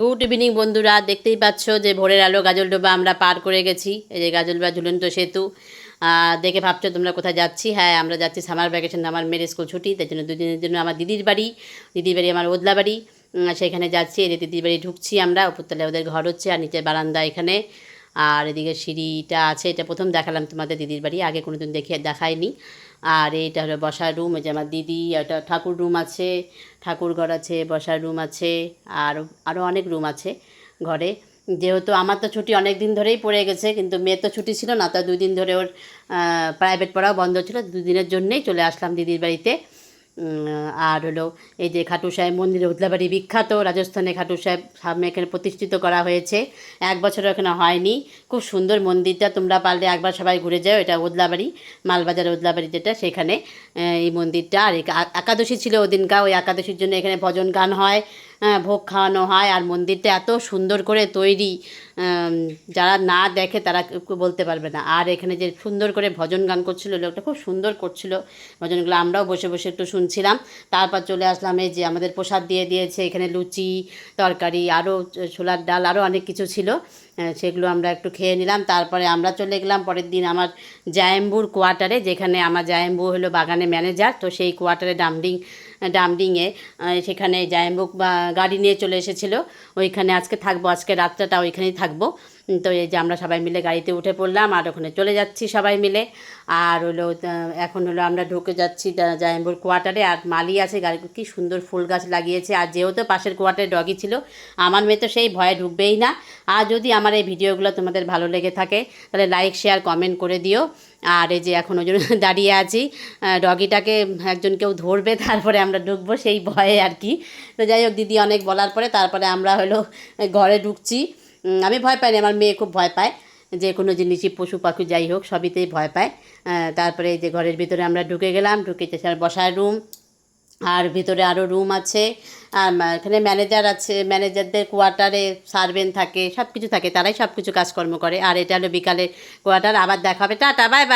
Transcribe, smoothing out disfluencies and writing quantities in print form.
Good evening বন্ধুরা, দেখতেই পাচ্ছ যে ভোরের আলো গাজলডোবা আমরা পার করে গেছি। এই যে গাজলডোবা ঝুলন্ত সেতু দেখে ভাবছো তোমরা কোথায় যাচ্ছি। হ্যাঁ, আমরা যাচ্ছি সামার ভ্যাকেশন, আমার মেয়ের স্কুল ছুটি, তাই জন্য দুদিনের জন্য আমার দিদির বাড়ি আমার ওদলা বাড়ি, সেখানে যাচ্ছি। এই যে দিদির বাড়ি ঢুকছি আমরা, উপরতলায় ওদের ঘর হচ্ছে, আর নিচে বারান্দা এখানে, আর এদিকে সিঁড়িটা আছে। এটা প্রথম দেখালাম তোমাদের দিদির বাড়ি, আগে কোনো দিন দেখাইনি। আর এইটা হলো বসার রুম, এই যে আমার দিদি, এটা ঠাকুর রুম আছে, ঠাকুর ঘর আছে, বসার রুম আছে, আর আরও অনেক রুম আছে ঘরে। যেহেতু আমার তো ছুটি অনেক দিন ধরেই পড়ে গেছে, কিন্তু মেয়ের তো ছুটি ছিল না, তা 2 দিন ধরে ওর প্রাইভেট পড়াও বন্ধ ছিল, 2 দিনের জন্যেই চলে আসলাম দিদির বাড়িতে। আর হলো এই যে খাটু সাহেব মন্দির, ওদলাবাড়ি বিখ্যাত, রাজস্থানে খাটু সাহেব সামনে এখানে প্রতিষ্ঠিত করা হয়েছে। 1 বছর এখানে হয়নি। খুব সুন্দর মন্দিরটা, তোমরা পারলে একবার সবাই ঘুরে যাও। এটা ওদলাবাড়ি, মালবাজার ওদলাবাড়ি যেটা, সেখানে এই মন্দিরটা। আর একাদশী ছিল ওদিনকা, ওই একাদশীর জন্য এখানে ভজন গান হয়, ভোগ খাওয়ানো হয়। আর মন্দিরটা এত সুন্দর করে তৈরি, যারা না দেখে তারা বলতে পারবে না। আর এখানে যে সুন্দর করে ভজন গান করছিল, লোকটা খুব সুন্দর করছিল ভজনগুলো, আমরাও বসে বসে একটু শুনছিলাম। তারপর চলে আসলাম, এই যে আমাদের প্রসাদ দিয়ে দিয়েছে এখানে, লুচি, তরকারি, আরও ছোলার ডাল, আরও অনেক কিছু ছিল, সেগুলো আমরা একটু খেয়ে নিলাম। তারপরে আমরা চলে গেলাম পরের দিন আমার জায়েম্বুর কোয়ার্টারে, যেখানে আমার জায়েম্বু হলো বাগানে ম্যানেজার, তো সেই কোয়ার্টারে ডামডিংয়ে সেখানে জায়েম্বু গাড়ি নিয়ে চলে এসেছিলো। ওইখানে আজকে থাকবো, আজকে রাতটা ওইখানেই থাকবো। তো এই যে আমরা সবাই মিলে গাড়িতে উঠে পড়লাম, আর ওখানে চলে যাচ্ছি সবাই মিলে। আর হলো এখন হলো আমরা ঢুকে যাচ্ছি জায়েম্বুর কোয়ার্টারে। আর মালি আছে, গাড়ি কী সুন্দর ফুল গাছ লাগিয়েছে। আর যেহেতু পাশের কোয়ার্টারে ডগি ছিল, আমার মেয়ে তো সেই ভয়ে ঢুকবেই না। আর যদি আমার এই ভিডিওগুলো তোমাদের ভালো লেগে থাকে তাহলে লাইক, শেয়ার, কমেন্ট করে দিও। আর এই যে এখন ওই জন্য দাঁড়িয়ে আছি, ডগিটাকে একজন কেউ ধরবে, তারপরে আমরা ঢুকবো সেই ভয়ে আর কি। তো যাই হোক, দিদি অনেক বলার পরে তারপরে আমরা হলো ঘরে ঢুকছি। আমি ভয় পাইনি, আমার মেয়ে খুব ভয় পায়, যে কোনো জিনিসই, পশু পাখি যাই হোক সবইতেই ভয় পায়। তারপরে এই যে ঘরের ভিতরে আমরা ঢুকে গেলাম, ঢুকে বসার রুম, আর ভিতরে আরও রুম আছে। আর এখানে ম্যানেজার আছে, ম্যানেজারদের কোয়ার্টারে সার্ভেন্ট থাকে, সব কিছু থাকে, তারাই সব কিছু কাজকর্ম করে। আর এটা হলো বিকালের কোয়ার্টার। আবার দেখা হবে, টাটা, বাই বাই।